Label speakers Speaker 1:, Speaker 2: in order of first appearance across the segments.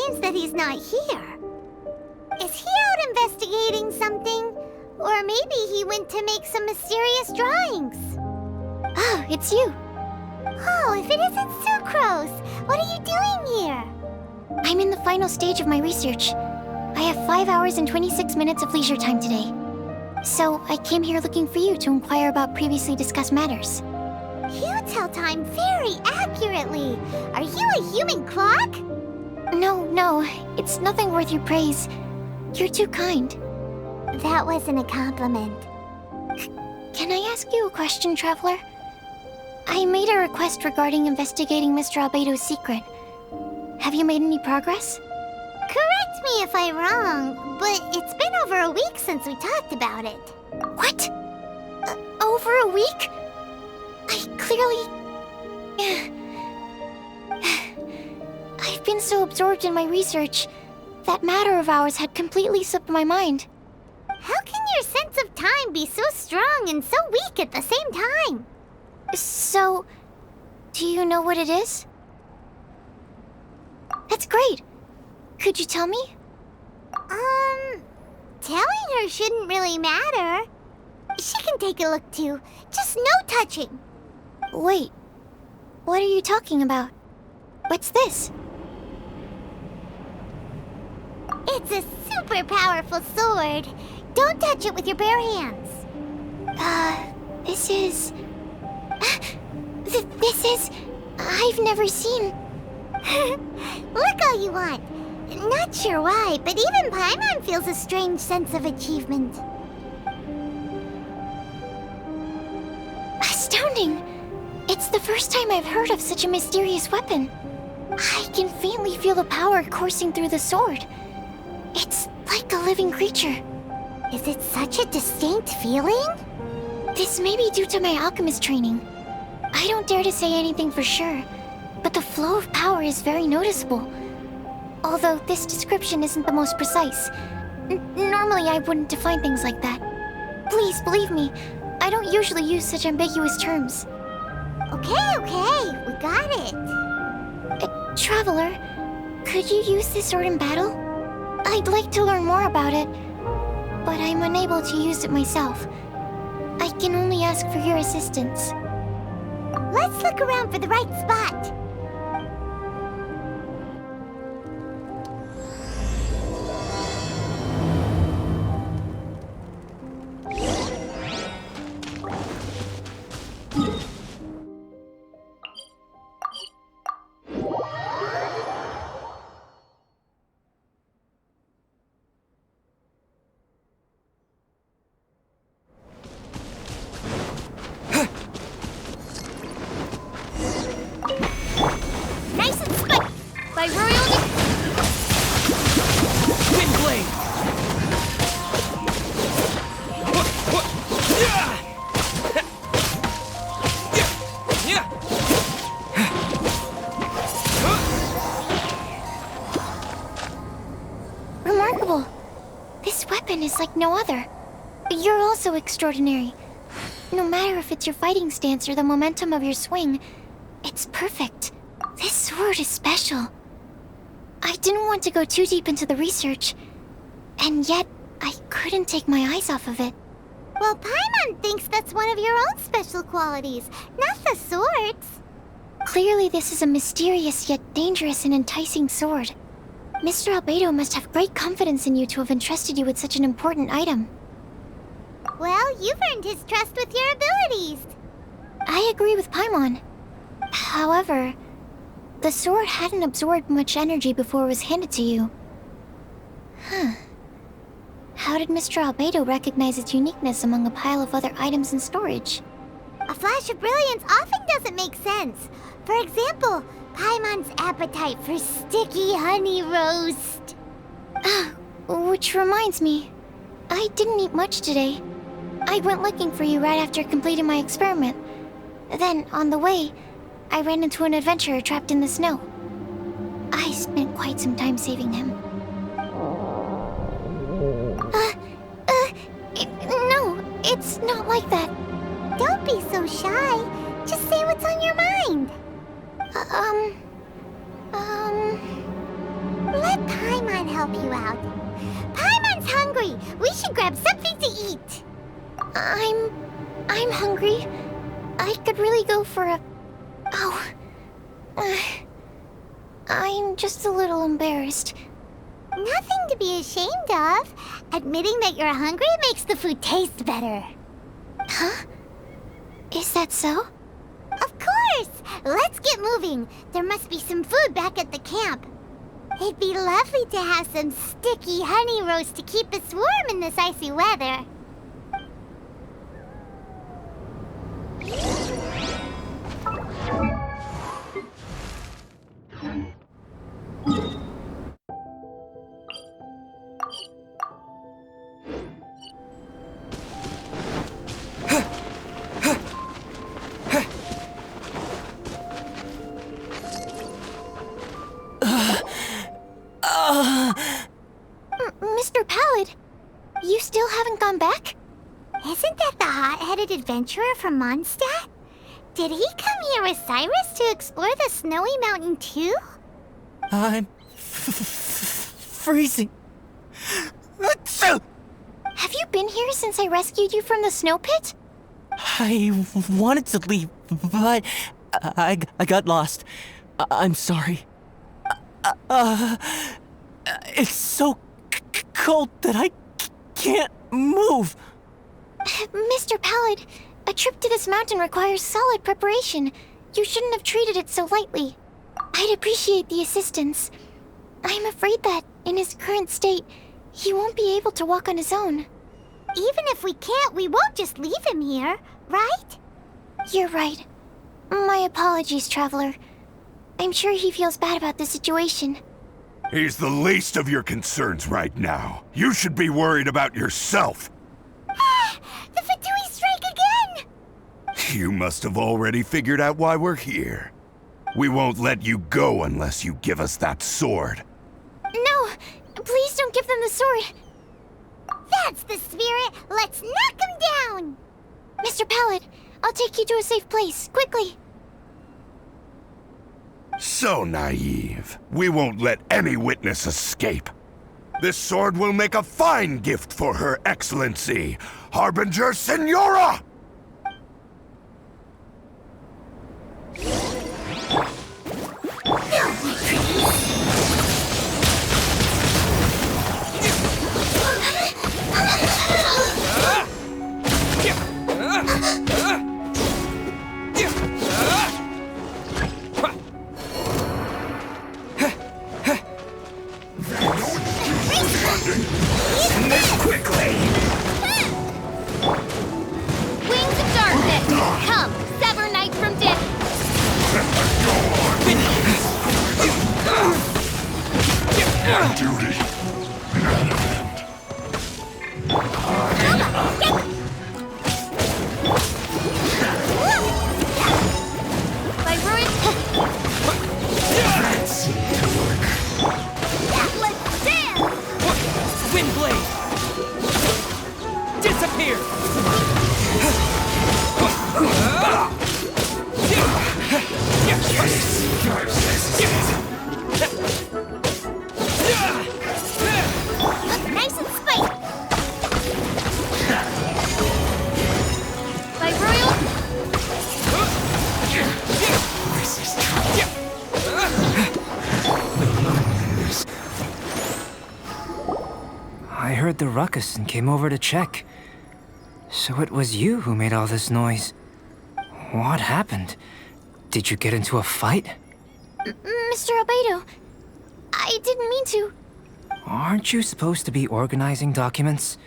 Speaker 1: seems that he's not here. Is he out investigating something? Or maybe he went to make some mysterious drawings.
Speaker 2: Oh, it's you.
Speaker 1: Oh, if it isn't Sucrose! What are you doing here?
Speaker 2: I'm in the final stage of my research. I have 5 hours and 26 minutes of leisure time today. So, I came here looking for you to inquire about previously discussed matters.
Speaker 1: You tell time very accurately. Are you a human clock?
Speaker 2: No, it's nothing worth your praise. You're too kind.
Speaker 1: That wasn't a compliment.
Speaker 2: Can I ask you a question, Traveler? I made a request regarding investigating Mr. Albedo's secret. Have you made any progress?
Speaker 1: Correct me if I'm wrong, but it's been over a week since we talked about it.
Speaker 2: What? Over a week? I clearly... I've been so absorbed in my research, that matter of ours had completely slipped my mind.
Speaker 1: How can your sense of time be so strong and so weak at the same time?
Speaker 2: So, do you know what it is? That's great. Could you tell me?
Speaker 1: Telling her shouldn't really matter. She can take a look too, just no touching.
Speaker 2: Wait, what are you talking about? What's this?
Speaker 1: It's a super powerful sword. Don't touch it with your bare hands.
Speaker 2: This is... This is... I've never seen...
Speaker 1: Look all you want. Not sure why, but even Paimon feels a strange sense of achievement.
Speaker 2: Astounding! It's the first time I've heard of such a mysterious weapon. I can faintly feel the power coursing through the sword. It's like a living creature.
Speaker 1: Is it such a distinct feeling?
Speaker 2: This may be due to my alchemist training. I don't dare to say anything for sure, but the flow of power is very noticeable. Although this description isn't the most precise. Normally I wouldn't define things like that. Please believe me, I don't usually use such ambiguous terms.
Speaker 1: Okay, we got it.
Speaker 2: Traveler, could you use this sword in battle? I'd like to learn more about it, but I'm unable to use it myself. I can only ask for your assistance.
Speaker 1: Let's look around for the right spot.
Speaker 2: Remarkable. This weapon is like no other. You're also extraordinary. No matter if it's your fighting stance or the momentum of your swing, it's perfect. This sword is special. I didn't want to go too deep into the research, and yet I couldn't take my eyes off of it.
Speaker 1: Well, Paimon thinks that's one of your own special qualities, not the sword's.
Speaker 2: Clearly this is a mysterious yet dangerous and enticing sword. Mr. Albedo must have great confidence in you to have entrusted you with such an important item.
Speaker 1: Well, you've earned his trust with your abilities.
Speaker 2: I agree with Paimon. However, the sword hadn't absorbed much energy before it was handed to you. How did Mr. Albedo recognize its uniqueness among a pile of other items in storage?
Speaker 1: A flash of brilliance often doesn't make sense. For example, Paimon's appetite for sticky honey roast.
Speaker 2: Which reminds me, I didn't eat much today. I went looking for you right after completing my experiment. Then, on the way, I ran into an adventurer trapped in the snow. I spent quite some time saving him. No, it's not like that.
Speaker 1: Don't be so shy. Just say what's on your mind. Let's help you out. Paimon's hungry. We should grab something to eat.
Speaker 2: I'm hungry. I could really go for a... Oh. I'm just a little embarrassed.
Speaker 1: Nothing to be ashamed of. Admitting that you're hungry makes the food taste better.
Speaker 2: Huh? Is that so?
Speaker 1: Of course! Let's get moving. There must be some food back at the camp. It'd be lovely to have some sticky honey roast to keep us warm in this icy weather.
Speaker 2: Mr. Pallid, you still haven't gone back?
Speaker 1: Isn't that the hot-headed adventurer from Mondstadt? Did he come here with Cyrus to explore the snowy mountain too?
Speaker 3: I'm freezing.
Speaker 2: Have you been here since I rescued you from the snow pit?
Speaker 3: I wanted to leave, but I got lost. I'm sorry. It's so cold that I can't move.
Speaker 2: Mr. Pallid, a trip to this mountain requires solid preparation. You shouldn't have treated it so lightly. I'd appreciate the assistance. I'm afraid that, in his current state, he won't be able to walk on his own.
Speaker 1: Even if we can't, we won't just leave him here, right?
Speaker 2: You're right. My apologies, Traveler. I'm sure he feels bad about the situation.
Speaker 4: He's the least of your concerns right now. You should be worried about yourself.
Speaker 1: The Fatui strike again!
Speaker 4: You must have already figured out why we're here. We won't let you go unless you give us that sword.
Speaker 2: No! Please don't give them the sword!
Speaker 1: That's the spirit! Let's knock him down!
Speaker 2: Mr. Pallid, I'll take you to a safe place, quickly!
Speaker 4: So naive. We won't let any witness escape. This sword will make a fine gift for Her Excellency, Harbinger Signora!
Speaker 2: Wings of darkness! Come, sever night from day!
Speaker 4: My duty.
Speaker 2: By ruin...
Speaker 1: Let's dance!
Speaker 3: Windblade! Disappear!
Speaker 1: Nice and spicy!
Speaker 2: By royal...
Speaker 5: I heard the ruckus and came over to check. So it was you who made all this noise. What happened? Did you get into a fight?
Speaker 2: Mr. Albedo, I didn't mean to.
Speaker 5: Aren't you supposed to be organizing documents?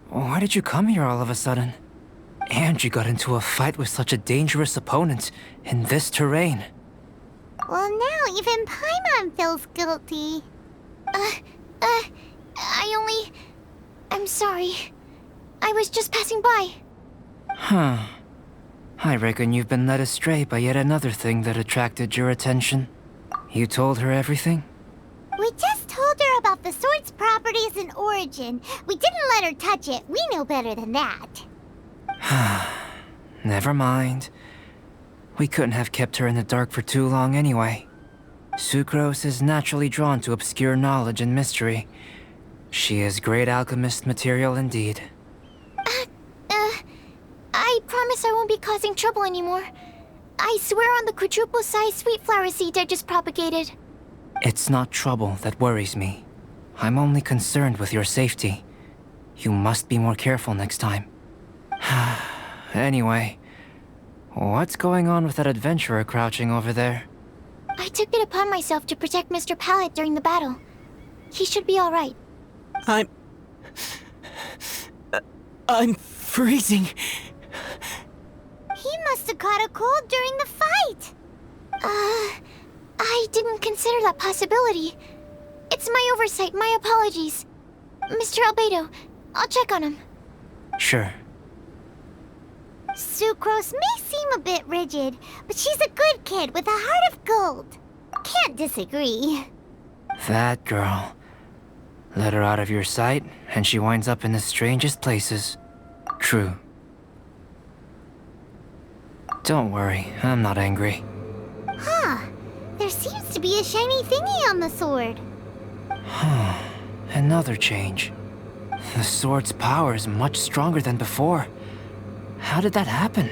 Speaker 5: Why did you come here all of a sudden? And you got into a fight with such a dangerous opponent in this terrain.
Speaker 1: Well, now even Paimon feels guilty.
Speaker 2: I'm sorry. I was just passing by.
Speaker 5: Huh. I reckon you've been led astray by yet another thing that attracted your attention. You told her everything?
Speaker 1: We just told her about the sword's properties and origin. We didn't let her touch it. We know better than that.
Speaker 5: Never mind. We couldn't have kept her in the dark for too long anyway. Sucrose is naturally drawn to obscure knowledge and mystery. She is great alchemist material indeed.
Speaker 2: I promise I won't be causing trouble anymore. I swear on the quadruple-sized sweet flower seed I just propagated.
Speaker 5: It's not trouble that worries me. I'm only concerned with your safety. You must be more careful next time. Anyway, what's going on with that adventurer crouching over there?
Speaker 2: I took it upon myself to protect Mr. Pallet during the battle. He should be alright.
Speaker 3: I'm freezing.
Speaker 1: He must have caught a cold during the fight.
Speaker 2: I didn't consider that possibility. It's my oversight, my apologies. Mr. Albedo, I'll check on him.
Speaker 5: Sure.
Speaker 1: Sucrose may seem a bit rigid, but she's a good kid with a heart of gold. Can't disagree.
Speaker 5: That girl. Let her out of your sight, and she winds up in the strangest places. True. Don't worry, I'm not angry.
Speaker 1: Huh. There seems to be a shiny thingy on the sword.
Speaker 5: Another change. The sword's power is much stronger than before. How did that happen?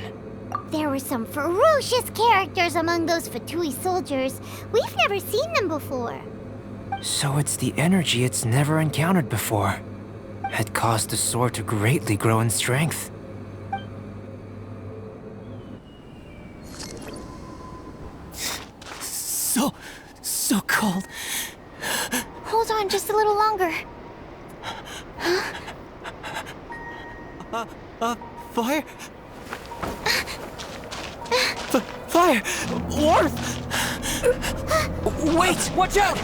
Speaker 1: There were some ferocious characters among those Fatui soldiers. We've never seen them before.
Speaker 5: So it's the energy it's never encountered before. It caused the sword to greatly grow in strength.
Speaker 3: So cold.
Speaker 2: Hold on just a little longer.
Speaker 3: Fire? Fire! Warmth! Wait! Watch out!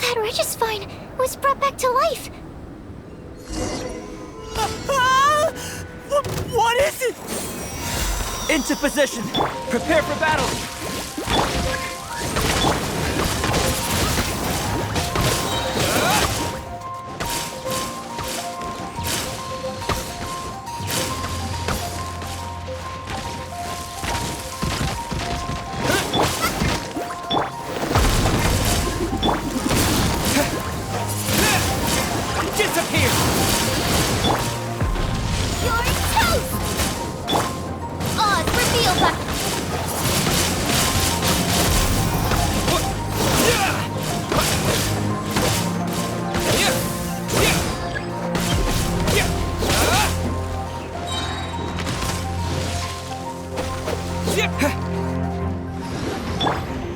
Speaker 2: That Regis-Vine was brought back to life.
Speaker 3: What is it? Into position. Prepare for battle. Disappear.
Speaker 1: You're toast! Oz, reveal back.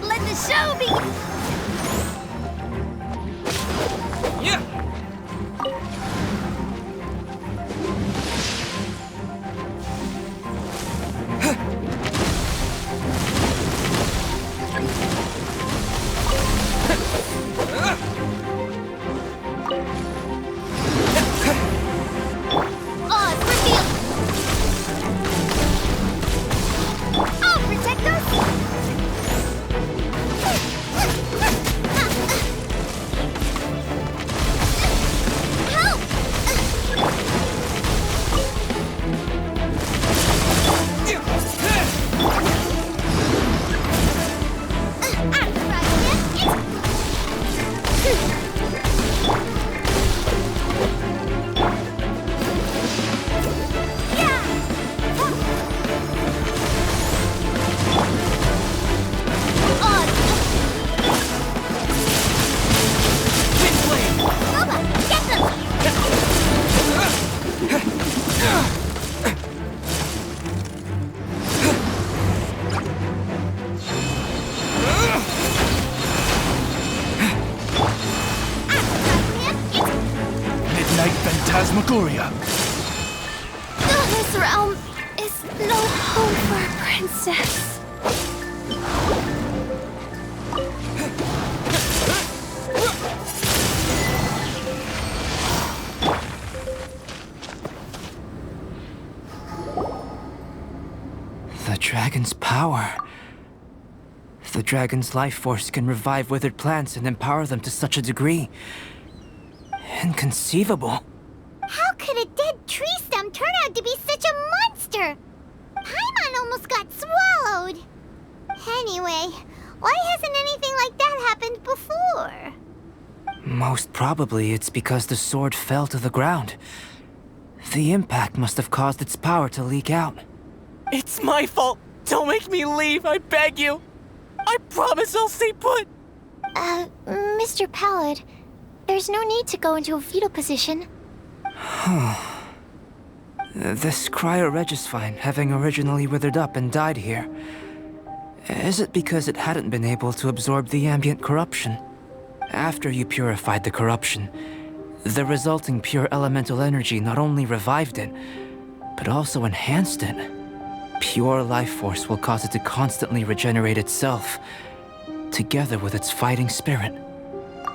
Speaker 1: Let the show begin. Oz, reveal. I'll protect us. Help!
Speaker 4: Midnight Phantasmagoria.
Speaker 2: This realm is no home for a princess.
Speaker 5: dragon's power. The dragon's life force can revive withered plants and empower them to such a degree. Inconceivable.
Speaker 1: How could a dead tree stump turn out to be such a monster? Paimon almost got swallowed. Anyway, why hasn't anything like that happened before?
Speaker 5: Most probably it's because the sword fell to the ground. The impact must have caused its power to leak out.
Speaker 3: It's my fault. Don't make me leave, I beg you. I promise I'll stay put.
Speaker 2: Mr. Pallid, there's no need to go into a fetal position.
Speaker 5: This cryoregisvine, having originally withered up and died here, is it because it hadn't been able to absorb the ambient corruption? After you purified the corruption, the resulting pure elemental energy not only revived it, but also enhanced it. Pure life force will cause it to constantly regenerate itself, together with its fighting spirit.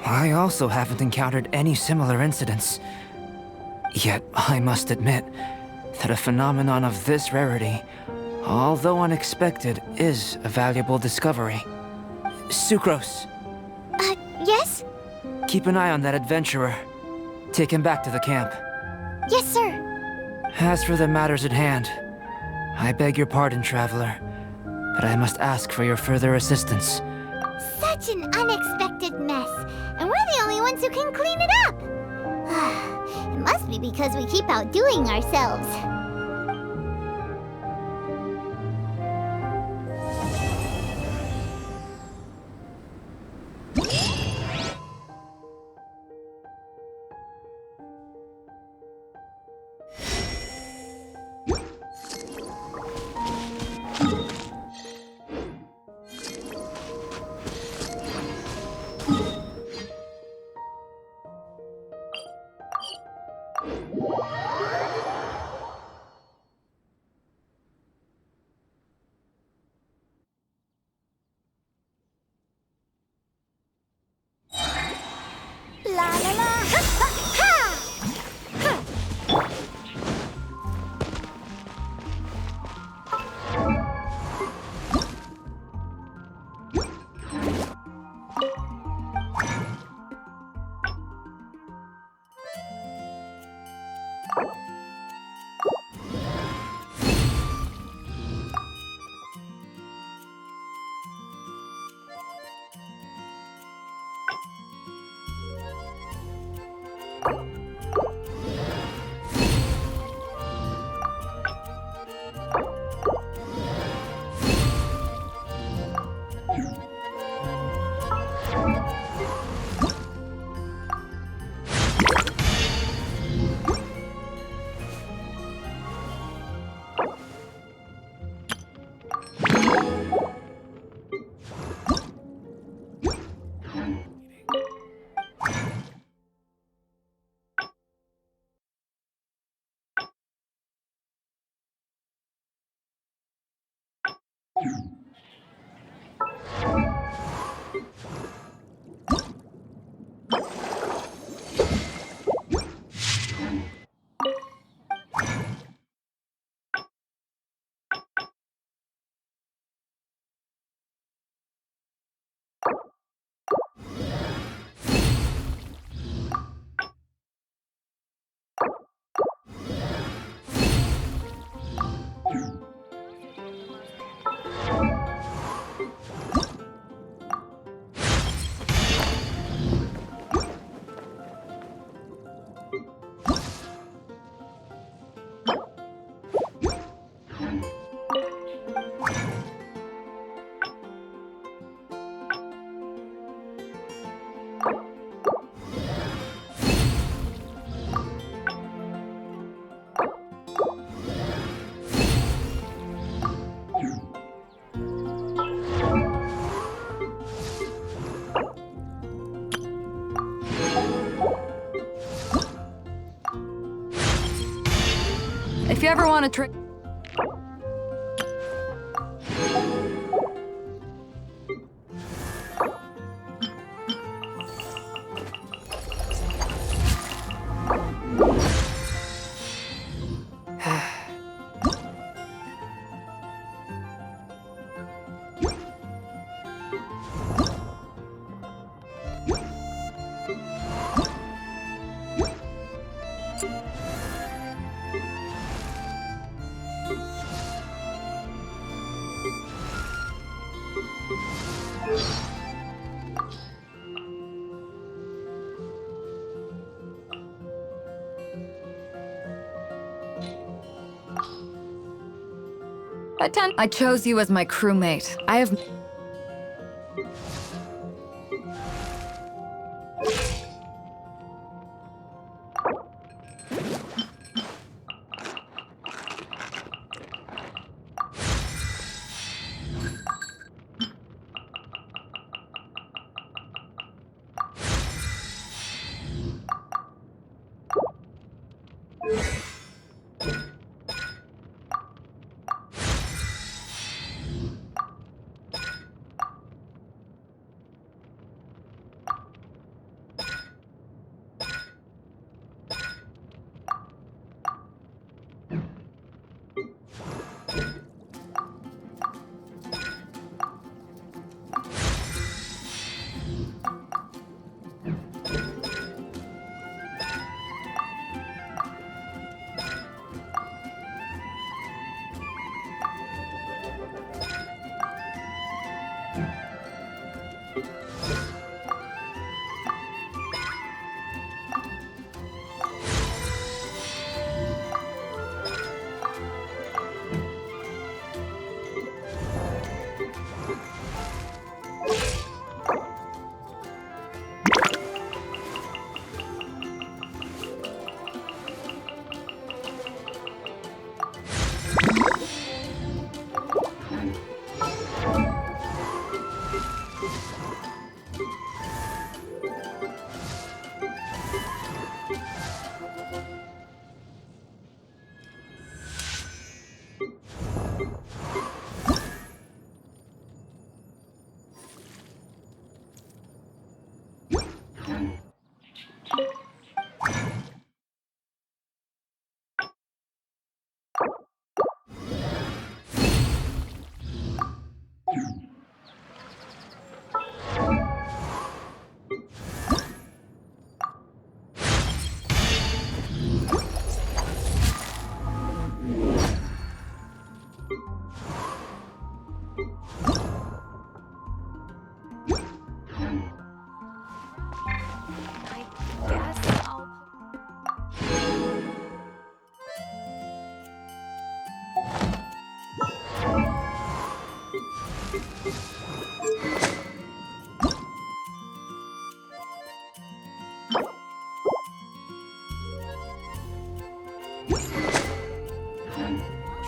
Speaker 5: I also haven't encountered any similar incidents. Yet, I must admit that a phenomenon of this rarity, although unexpected, is a valuable discovery. Sucrose,
Speaker 2: Yes?
Speaker 5: keep an eye on that adventurer. Take him back to the camp.
Speaker 2: Yes, sir.
Speaker 5: As for the matters at hand, I beg your pardon, traveler, but I must ask for your further assistance.
Speaker 1: Such an unexpected mess, and we're the only ones who can clean it up. It must be because we keep outdoing ourselves. La la la! Ha ha ha!
Speaker 6: If you ever want to trick... I chose you as my crewmate. I have...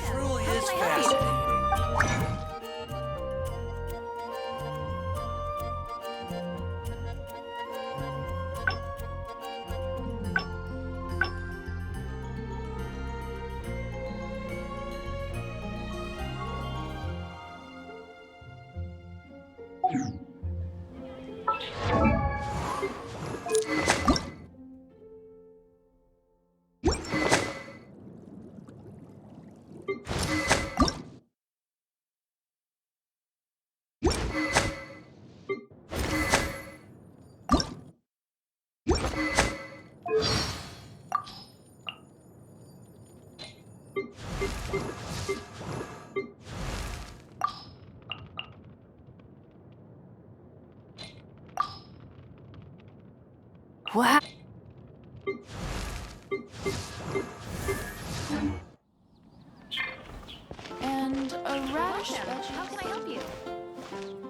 Speaker 3: Truly is fascinating.
Speaker 6: Wow.
Speaker 7: And a radish. How can I help you?